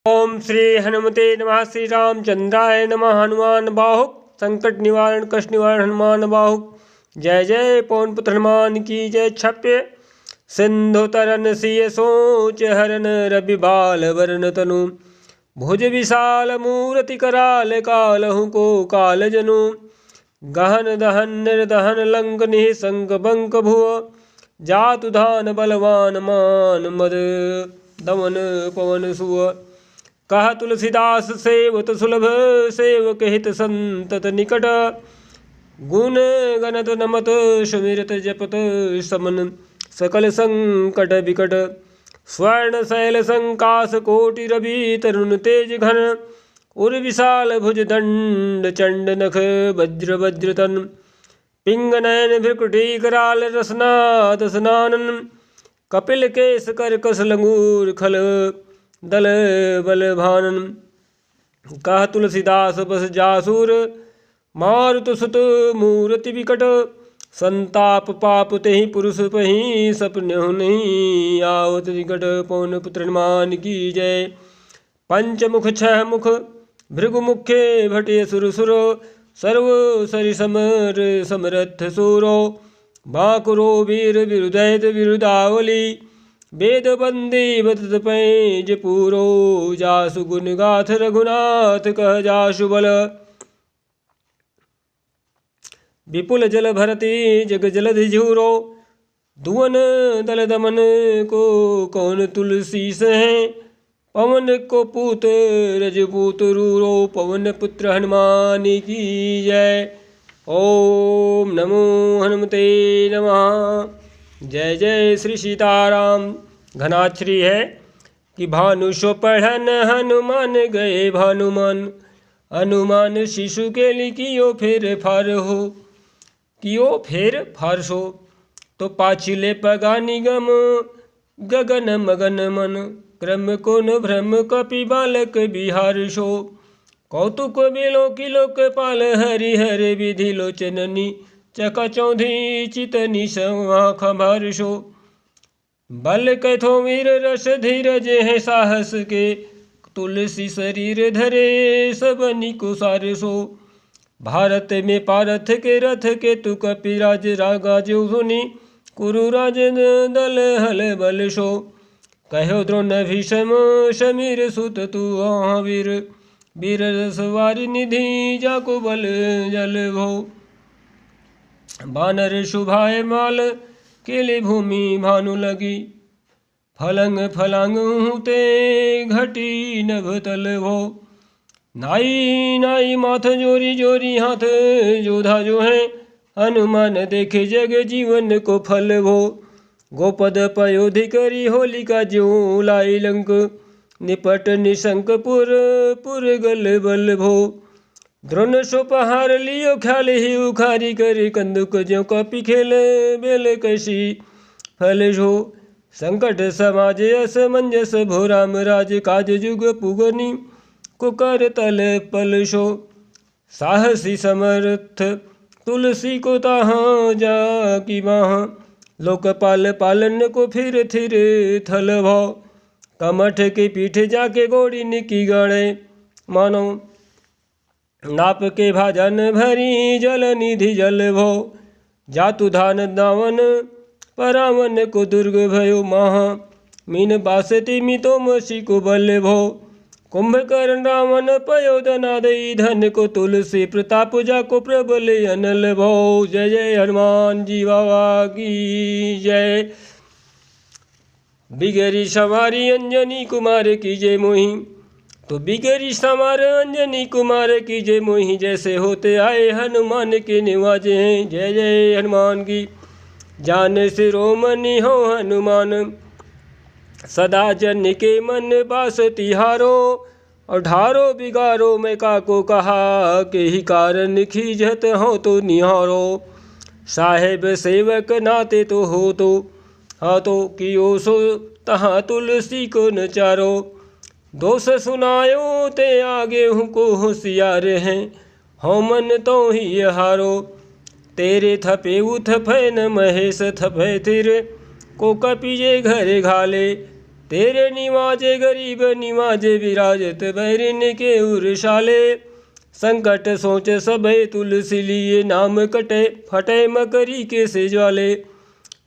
ओम श्री हनुमते नमः। श्री रामचंद्राय नमः। हनुमान बाहुक संकट निवारण कष्ट निवारण हनुमान बाहुक। जय जय पवन पुत्र हनुमान की जय। छप्य सिंधु तरन सिय सोच हरन रवि बाल वरण तनु। भुज विशाल मूर्ति कराल कालहु को काल जनु। गहन दहन निर्दहन लंक निःशंक बंक भुव। जातु धान बलवान मान मद दमन पवन सुव। कह तुलसीदास सेवत सुलभ सेवक हित संतत निकट। गुण गणत नमत सुमिरत जपत समन सकल संकट विकट। स्वर्ण शैल संकाश कोटि रवि तरुण तेज घन। उर विशाल भुज दंड चंड नख वज्र वज्र तन। पिंग नयन भ्रुकुटी कराल रसना दसनानन। कपिल केश कर कस लंगूर खल दल बल भानन। कह तुलसीदास बस जासुर मारुत सुत मूर्ति विकट। संताप पाप तेहि पुरुष पहि सपनेहु नहीं आवत निकट। पवन पुत्र हनुमान की जय। पंचमुख छह मुख भृगु मुखे भटे सुर सुर। सर्व सरि समर समरथ सूरो। बाकुरो वीर विरुदैत विरुदावली। वेद बंदी बदत पैज पूरो। जासु गुण गाथ रघुनाथ कह जासु बल। विपुल जल भरती जग जलधि झूरो। धुवन दल दमन को कौन तुलसी सहे। पवन को पूत रजपूत रूरो। पवन पुत्र हनुमान की जय। ओम नमो हनुमते नमः। जय जय श्री सीताराम। घनाक्षरी है कि भानु सो पढ़न हनुमान गए भानुमान। हनुमान शिशु के लिखियो फिर फार हो। कियो फिर फारसो तो पाछिले पगा निगम। गगन मगन मन क्रम को न भ्रम कपि बालक बिहार सो। कौतुक बेलो की लोक पाल हरि हर विधि लोचननी। चका चौधरी चितनी खबर सो। बल कैथो वीर रस धीरज है साहस के। तुलसी शरीर धरे सबनी को सार सो। भारत में पारथ के रथ के तु कपिराज रागा जो सुनी। कुरु राज दल हल बल सो। कहो द्रोण भीषम समीर सुत तु वीर। वीर रसवारी निधि जाको बल जल भो। बानर शुभाए माल केले भूमि भानु लगी। फलंग फलांग ते घटी नभ तल भो। नाई नाई माथ जोरी जोरी हाथ जोधा जो है। हनुमान देखे जग जीवन को फल भो। गोपद पयोधि करी होलिका जो लाई लंक। निपट निशंक पुर पुर गल बल भो। द्रोण सो पहार लियो ख्याल ही उखारी कर। कंदुक ज्यो कपि खेल बेल कैसी फल जो। संकट समाज असमंजस भो। राम राज काज जुग पुगनी को कर तल पल सो। साहसी समर्थ तुलसी को ताहाँ जा की बाह। लोकपाल पालन को फिर थिर थल भाव। कमठ की पीठ जाके घोड़ी निकी गाड़े। मानो नाप के भाजन भरी जल निधि जल भो। जातु धान दावन परावन को दुर्ग भयो महा। मीन बासति मितो मसी को बल भो। कुंभकर्ण रावण पयोधना दई धन को। तुलसी प्रताप जाको प्रबल अनल भो। जय जय हनुमान जी बाबा की जय। बिगरी सवारी अंजनी कुमार की जय मोही। तो बिगरी सवार अंजनी कुमार की जय मोही। जैसे होते आए हनुमान के निवाजे हैं। जय जय हनुमान की। जान शिरोमणि हो हनुमान। सदा जन के मन बास तिहारो। और ढारो बिगारो मैं काको कहा। के ही कारण खींचत हो तो निहारो। साहेब सेवक नाते तो हो तो। हाँ तो कियो सो तहाँ तुलसी को नचारो। दोष सुनायो ते आगे को होशियार हैं। हो मन तो ही हारो। तेरे थपे उथ फैन महेश थपे थिर। को कपिजे घर घाले। तेरे निवाजे गरीब निवाजे विराजत बैरिन के उर्शाले। संकट सोच सबे तुलसी लिए नाम कटे फटे मकरी के से ज्वाले।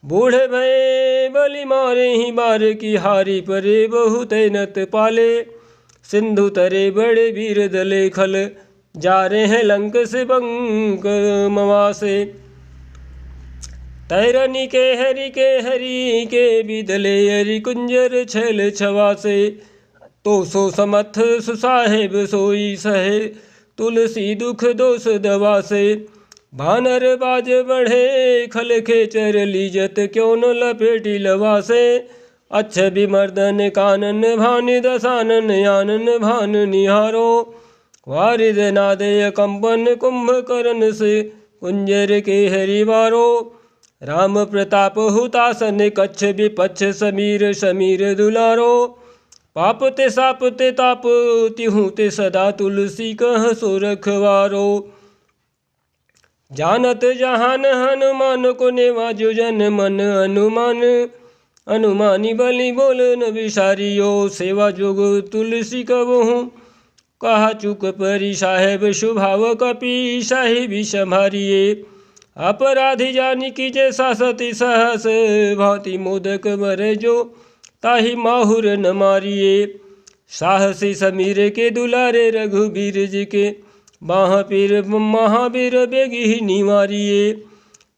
बूढ़े भये बलि मारे ही बार की हारी परे बहुत नत पाले। सिंधु तरे बड़े वीर दले खल जा रहे हैं लंक से बंक मवासे। तैरनी के हरि के बिदले हरि कुंजर छल छवासे। तो सो समथ सुसाहेब सोई सहे तुलसी दुख दोष दवा से। भानर बाज बढ़े खल खेचर लीजत क्यों न लपेटी लवा से। अच्छ विमर्दन कानन भान दसानन आनन भान निहारो। वारिद नादय कंपन कुंभकर्ण से कुंजर के हरिवारो। राम प्रताप हुतासन कच्छ विपच्छ समीर समीर दुलारो। पाप ते साप ते ताप तिहु ते सदा तुलसी कह सो रखवारो। जानत जहान हनुमान को नेवाजो जन मन अनुमान। अनुमानी बलि बोल न विसारियो सेवा जोग तुलसी कबहूँ। कहा चुक परी साहेब शुभाव कपि शाही भी संभारिये। अपराधी जानी कीजे सासती सहस भांति मोदक मरे जो ताहि माहुर न मारिये। साहसी समीर के दुलारे रघुबीर जी के महावीर महावीर बेगी ही निवारिये।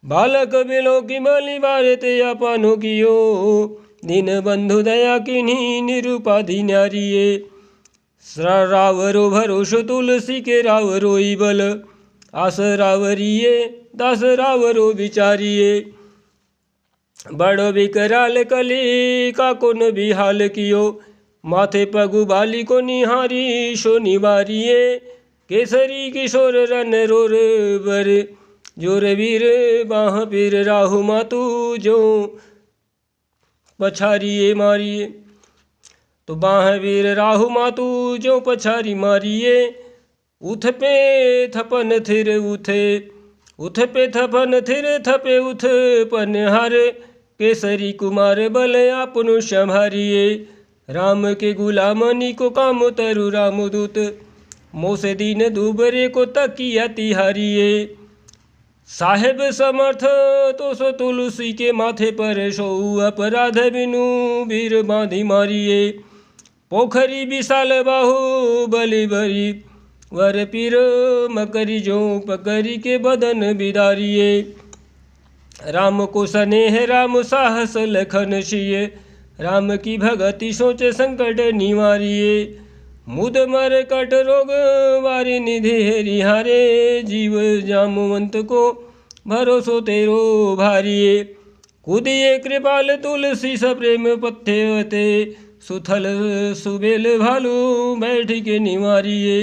बालक बिलो की बलि बारे ते अपनो कियो। दीन बंधु दया किन्हीं निरुपाधि न्यारिये। रावरो भरोसो तुलसी के रावरोई बल। आस रावरिये दास रावरो विचारिये। बड़ो विकराल कली का कोन बिहाल कियो। माथे पगु बाली को निहारी शो निवारिये। केसरी किशोर रन रोर बर जोर वीर बाह पीर राहु मातु जो पछारिये मारिये। तो बाह वीर राहु मातु जो पछारी मारिये। उथ पे थपन थिर उथे उथ पे थपन थिर थपे उथ पन हर। केसरी कुमार बल आपनु संभारिये। राम के गुलामनी को काम तरु राम दूत। मोसे दीन दूबरे को तकिया तिहारिये। साहेब समर्थ तो सो तुलसी के माथे पर सो अपराध बिनु वीर बांधी मारिये। पोखरी विशाल बाहु बलि बरी वर पीर मकरी जो पकरी के बदन बिदारिये। राम को स्नेह राम साहस लखन सिय। राम की भगति सोचे संकट निवारिये। मुद मर कट रोग वारी निधि हरिहारे। जीव जामुवंत को भरोसो तेरो भारिये। कुदिये कृपाल तुलसी सप्रेम पथ्यवते। सुथल सुबेल भालू बैठ के निवारिये।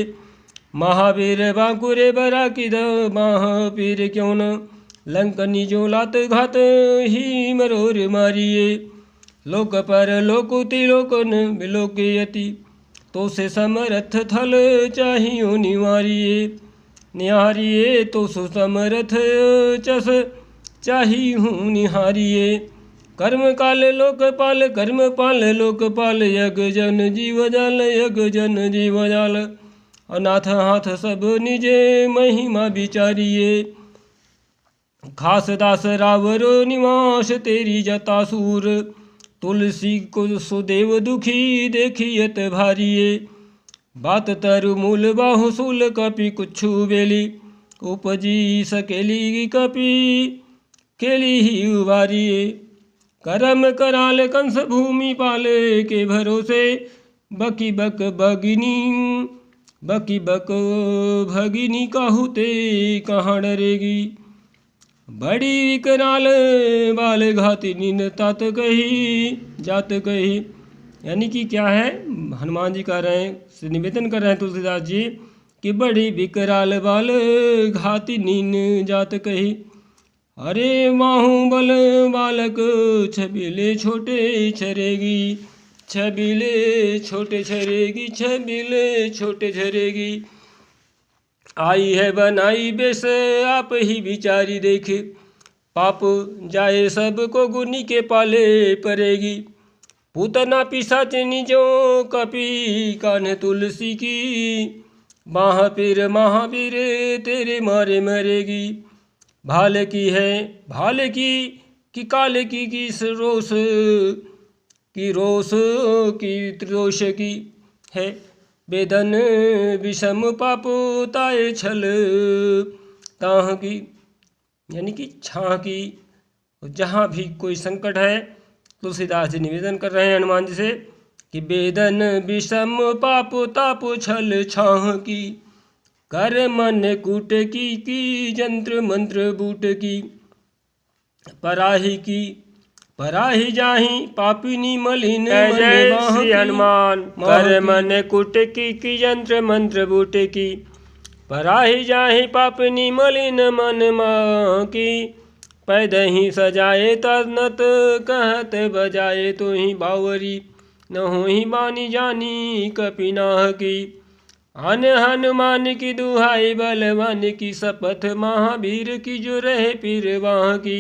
महावीर बांकुरे बरा की महावीर क्यों न। लंकनी जो लात घात ही मरोर मारिये। लोक पर लोकुति लोकन बिलोकयति। तो से समरथ थल चाहियो निवारिये। निहारिये तो सो समरथ चस चाहिहूँ निहारिये। कर्म काल लोकपाल कर्म पाल लोकपाल। यज्ञ जन जीव जाल यज्ञ जन जीव जाल। अनाथ हाथ सब निजे महिमा विचारिये। खास दास रावरो निवास तेरी जतासूर। तुलसी को सुदेव दुखी देखियत भारिये। बात तरु मूल बाहु सूल कपि कुछु बेली। उपजी सकेली कपि केली ही उबारिये। करम कराल कंस भूमि पाले के भरोसे। बकी बक भगिनी काहुते कहाँ डरेगी। बड़ी विकराल बाल घाती नीन तात कही जात कही। यानी कि क्या है, हनुमान जी कह रहे हैं, निवेदन कर रहे हैं तुलसीदास जी कि बड़ी विकराल बाल घाती नीन जात कही। अरे माहू बल बालक छबीले छोटे छरेगी। छबीले छोटे छरेगी छबीले छोटे छरेगी। आई है बनाई बेस आप ही विचारी देखे। पाप जाए सब को गुनी के पाले पड़ेगी। पूतना पिशाचिनी जो कपि कान्ह तुलसी की, महापीर महावीर तेरे मारे मरेगी। भाल की है भाल की काल की किस रोष की त्रिदोष की है। वेदन विषम पाप ताए छल ताह की, यानी कि छाह की। जहाँ भी कोई संकट है तुलसीदास जी निवेदन कर रहे हैं हनुमान जी से कि वेदन विषम पाप ताप छल छाह की, कर मन कूट की जंत्र मंत्र बूट की। पराही जाही पापिनी मलिन जय श्री हनुमान। कर मन कुट की जंत्र मंत्र बूट की, पराही जाही पापिनी मलिन मन माँ की। पैदही सजाए तनत कहत बजाए तो ही बावरी, न हो ही बानी जानी कपिनाह की। अन हनुमान की दुहाई बलवान की, शपथ महावीर की जो रहे पीर वाह की।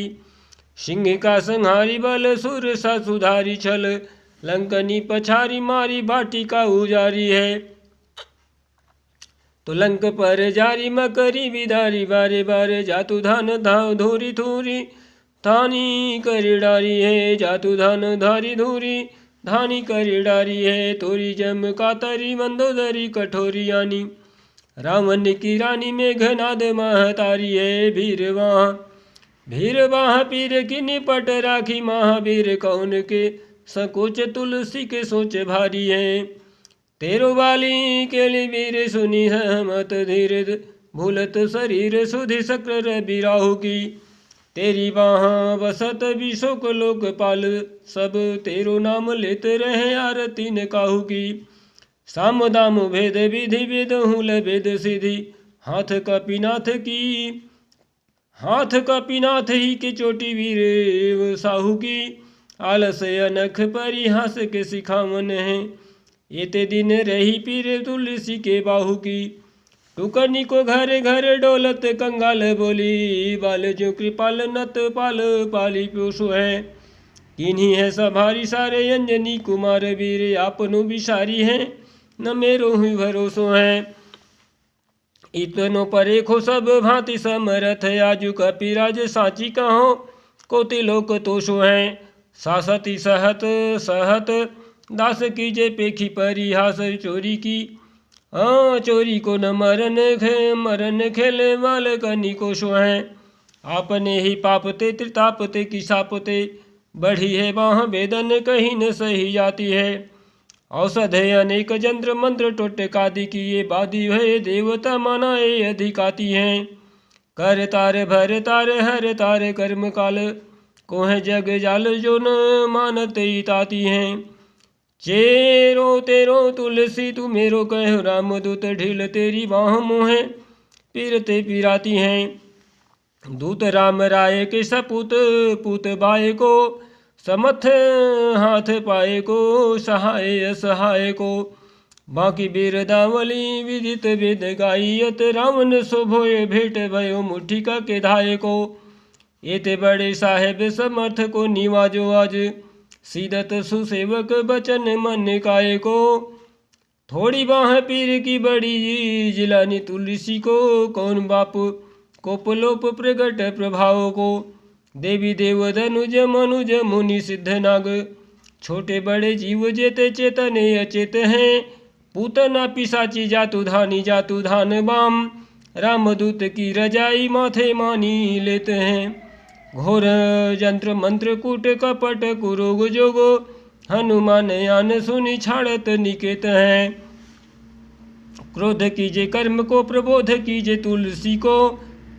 सिंह का संहारी बल सुर सा सुधारी छल, लंकनी पछारी मारी बाटी का उजारी है। तो लंक पर जारी मकरी विदारी, बारे बारे जातु धान धाव धूरी धूरी धानी करी डारी है। जातु धान धारी धूरी धानी करी डारी है। तोरी जम कातरी मंदोदरी कठोरी यानी, रावण की रानी मेघनाद महतारी है। भीरवाह पीर की निपट राखी, महावीर कौन के सकोच तुलसी के सोच भारी है। तेरो बाली के लिए वीर सुनी सहमत धीर, भूलत शरीर सुधि शक्र रवि राहु की। तेरी बाह बसत विशोक लोकपाल, सब तेरो नाम लेते रहे आरती न काहू की। साम दाम भेद विधि वेद हुल वेद सिद्धि, हाथ कपिनाथ ही के चोटी वीर साहू की। आलस अनख परिहास के सिखावन है, एते दिन रही पीर तुलसी के बाहू की। टुकनी को घर घर डोलत कंगाल बोली, बाल जो कृपाल नत पाल पाली पोषो है। किन्हीं है सभारी सारे अंजनी कुमार वीर, आपनु बिसारी है न मेरो हुई भरोसो है। इतनो परे खो सब भांति समरथ, आजु कपिराज साची कहो कोटि लोक तोषो है। सासती सहत दास की जय पेखी परिहास, चोरी की चोरी को न मरन खेले वाल कनी कोशो है। आपने ही पापते त्रितापते की सापते, बढ़ी है बाह वेदन कहीं न सही जाती है। औषधे अनेक जंत्र मंत्र टोटकादि की, ये बादी भय देवता मनाए अधिकाती हैं। कर तार भर तार हर तार कर्म काल, को है जग जाल जो न मानते ताती हैं। चेरो तेरो तुलसी तू मेरो कह, राम दूत ढील तेरी बाह मोहे पीरते पीराती हैं। दूत राम राय के सपूत पूत बाय को, समथ हाथ पाए को सहाय असहाय को। बाकी बिरदावली विदित वेद गायत, रावण शोभोय भेंट भयो मुठिका के धाय को। एते बड़े साहेब समर्थ को निवाजो आज, सीदत सुसेवक बचन मन काय को। थोड़ी बाह पीर की बड़ी जिलानी तुलसी को, कौन बाप कोपलोप प्रगट प्रभाव को। देवी देव धनुज मनुज मुनि सिद्ध नाग, छोटे बड़े जीव जेते चेतने अचेत हैं। पूतना पिशाची जातु धान बाम, रामदूत की रजाई माथे मानी लेते हैं। घोर जंत्र मंत्र कूट कपट कुरोग जोगो, हनुमान यान सुनी छाड़त निकेत हैं। क्रोध कीजे कर्म को प्रबोध कीजे तुलसी को,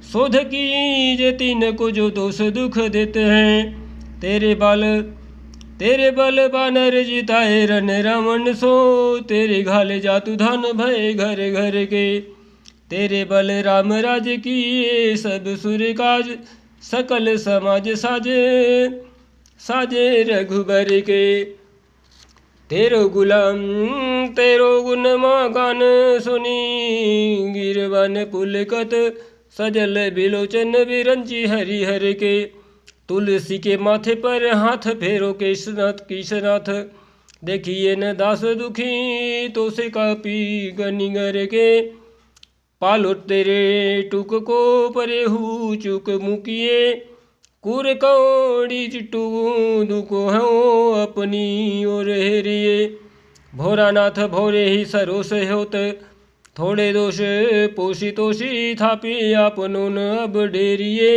शोध कीजे तीन को जो दोष दुख देते हैं। तेरे बल बानर जिताए रन रावण सो, तेरे घाले जातु धान भय घर घर के। तेरे बल राम राज किए सब सुर काज, सकल समाज साजे रघुबर के। तेरो गुण गान सुनी, गिरवन पुलकत सजल बिलोचन बिरंची हरिहर के। तुलसी के माथे पर हाथ फेरो केशनाथ, देखिए न दास दुखी तो से कापी गनिगर के, पालो तेरे टुक को परे हु चुक मुकिए, कुर कौड़ी चिट्टू दुख हो अपनी ओर हेरिए, भोरानाथ भोरे ही सरोस होत, थोड़े दोष पोषी तोषी थापी आपनो न अब डेरिए,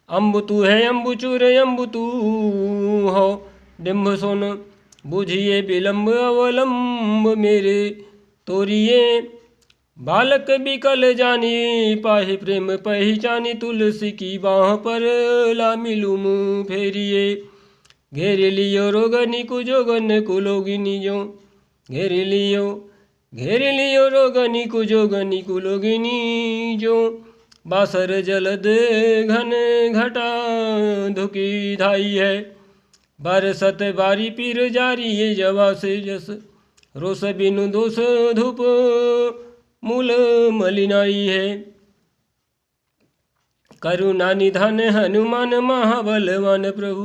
अम्बु तू है अम्बु चूर अम्बु तू हो डिम्ब सोन, बुझिए विलम्ब अवलंब मेरे तोरिए, बालक बिकल जानी पाहि प्रेम पहचानी, तुलसी की बाह पर ला मिलूम फेरिए, घेर लियो रोगनी कुजोगन कुलोगिनी जो, घेर लियो रोगनी कुजोगनी कुलोगिनी जो, बासर जलद घन घटा धुकी धाई है, बरसत बारी पीर जारी ये जवा से जस, रोस बिनु दोष धूप मूल मलिनाई है, करुणा निधान हनुमान महाबलवान प्रभु,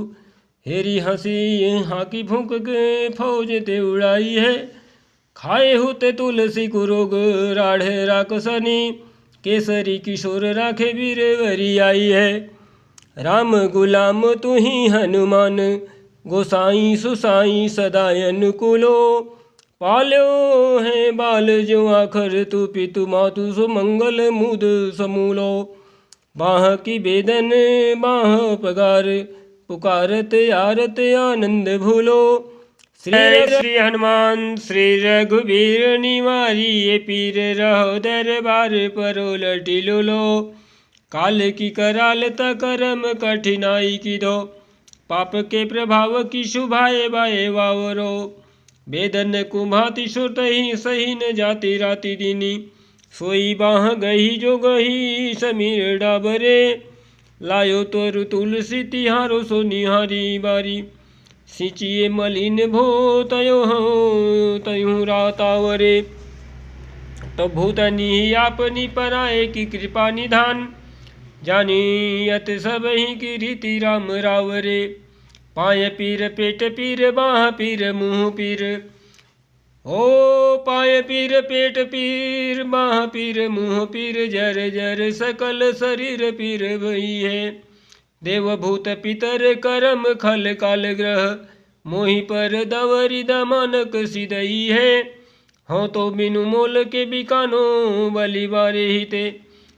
हेरी हंसी हाकी फूंक के फौज ते उड़ाई है, खाए होते तुलसी कुरोग राढ़े राकसनी, केसरी किशोर राखे वीरवरी आई है, राम गुलाम तू ही हनुमान, गोसाई सुसाई सदा अनुकूलो, पाल्यो है बाल जो आखर तू पितु मातु सुमंगल मुद समूलो, बाह की बेदन बाह पगार, पुकारत आरत आनंद भूलो, श्री हनुमान श्री रघुवीर निवारी, ये पीर रहो दरबार परो लटी लो, काल की करालता करम कठिनाई की दो, पाप के प्रभाव की शुभाए बाए वावरो, बेदन कुम्भाति सुरत ही सही न जाति राति दीनी, सोई बाह गही जो गही समीर डाबरे, लायो तोरु तुलसी तिहारो सो निहारी बारी, सिंचिए मलिन भो तयु रातावरे, तो भूतनी आपनी पराए की कृपा निधान, जानी यत सब ही की रीति राम रावरे, पाय पीर पेट पीर बाह पीर मुँह पीर, ओ पाय पीर पेट पीर बाह पीर मुँह पीर, जर जर सकल शरीर पीर भई है, देवभूत पितर करम खल काल ग्रह, मोहि पर दवरी दमानक सिदई है, हो तो बिनु मोल के बिकानो बलि बारे हिते,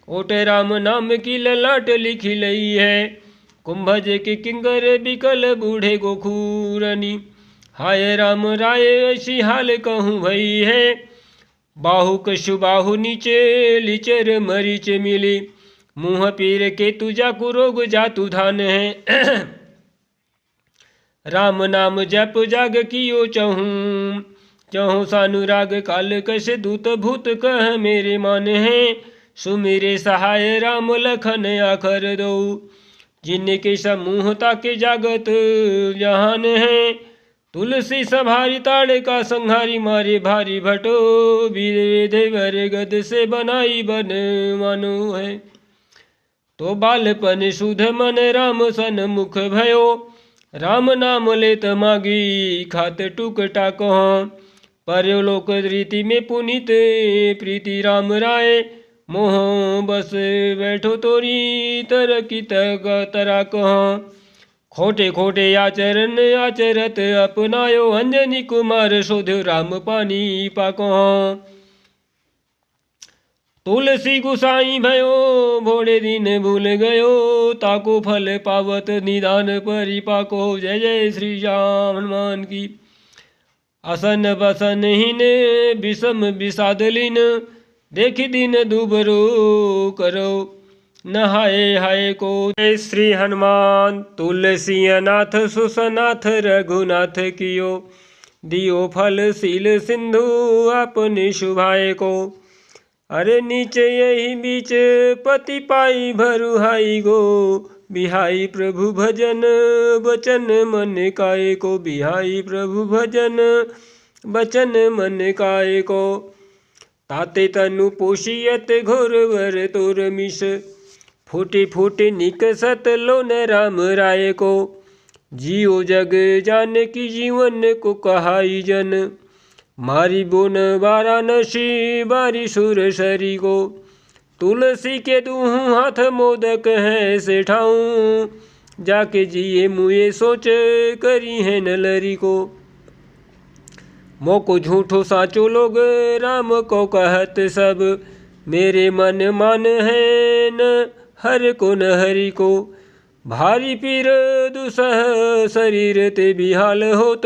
ओटे राम नाम की ललाट लिखी लई है, कुंभज के किंगर बिकल बूढ़े गोखूरनी, हाय राम राय ऐसी हाल कहूँ भई है, बाहु कशु बाहु नीचे लिचर मरीच मिली, मुँह पीर के तुझा कुरोग जातु धान है, राम नाम जप जाग कियो चहूँ, चहु सानुराग काल कश दूत भूत कह मेरे मान है, सुमेरे सहाय राम लखन आखर दो, जिनके समूह ताके जागत जहान है, तुलसी सभारी ताड़े का संहारी मारे भारी भटो, देवर गद से बनाई बन मानो है, तो बालपन सुध मन राम सन मुख भयो, राम नाम लेत मागी खात टुक टाक, परलोक रीति में पुनित प्रीति राम राय, मोह बस बैठो तोरी तर की तरा कह, खोटे खोटे आचरण आचरत अपनायो, अंजनी कुमार शोध राम पानी पाको, तुलसी गुसाई भयो भोड़े दिन भूल गयो, ताको फल पावत निदान परिपाको, जय जय श्री राम हनुमान की। असन बसन हीन विषम विषाद लीन, देखी दिन दुबरो करो नहाए हाय को। जय श्री हनुमान तुलसी अनाथ सुसनाथ रघुनाथ कियो, दियो फल सील सिंधु अपने शुभाए को। अरे नीचे यही बीच पति पाई भरुहाई गो, बिहाई प्रभु भजन बचन मन काय को, बिहाई प्रभु भजन बचन मन काय को। ताते तनु पोषियत घोर वर तोर मिश, फूटी फूटी निकसत लोन राम राय को। जियो जग जान की जीवन को कहाई जन। मारी बोन वाराणसी बारी सुर सरी को। तुलसी के दूहूँ हाथ मोदक है से ठाऊँ। जाके जिए मुए सोच करी है नलरी को। मोको झूठो साचो लोग राम को कहत सब। मेरे मन मान है न हर को न हरि को। भारी पीर दुसह शरीर ते बिहाल होत।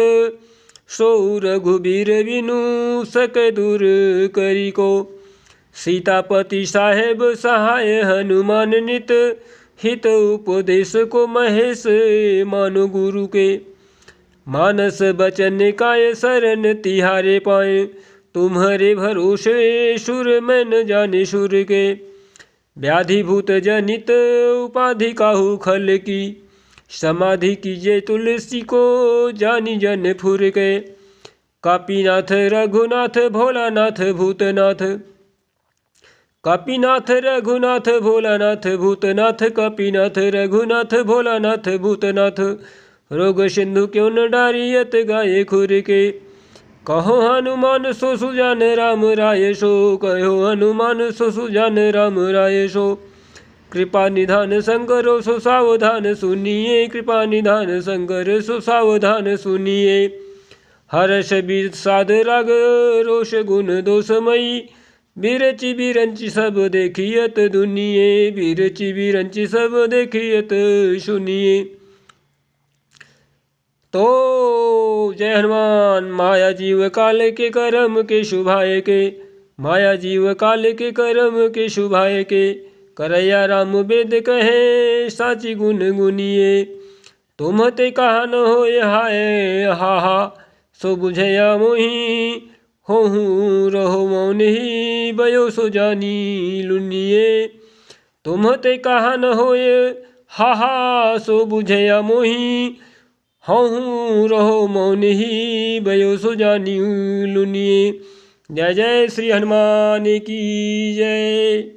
सो रघुबीर बिनु सक दूर करी को। सीतापति साहेब सहाय हनुमान नित। हित उपदेश को महेश मानो गुरु के। मानस बचन काय शरण तिहारे पाए। तुम्हारे भरोसे सुर मैं न जाने सुर के। व्याधि भूत जनित उपाधि काहू खल की। समाधि कीजे तुलसी को जानी जन फुर के। कापीनाथ रघुनाथ भोलानाथ भूतनाथ। कापीनाथ रघुनाथ भोलानाथ भूतनाथ। कापीनाथ रघुनाथ भोलानाथ भूतनाथ। रोग सिंधु क्यों न डारियत गाये खुर के। कहो हनुमान सो सुजान राम राय सो। कहो हनुमान सो सुजान राम राय सो। कृपा निधान शंकर सो सावधान सुनिए। कृपा निधान शंकर सो सावधान सुनिए। हर्ष विषाद राग रोष गुण दोषमयी। बिरचि बिरंचि सब देखियत दुनिये। बिरचि बिरंचि सब देखियत सुनिए। तो जय हनुमान। माया जीव काल के कर्म के शुभाय के। माया जीव काल के कर्म के शुभाय के। करैया राम वेद कहे साची गुण गुनिए। तुम ते कहा न होय हाय हा। सो बुझया मोहि होहूँ रहो मौन ही। बयो सो जानी लुनिए। तुम ते कहा न होय हा। सो बुझया मोहि होहूँ रहो मौन ही। बयो सो जानी लुनिए। जय जय श्री हनुमान की जय।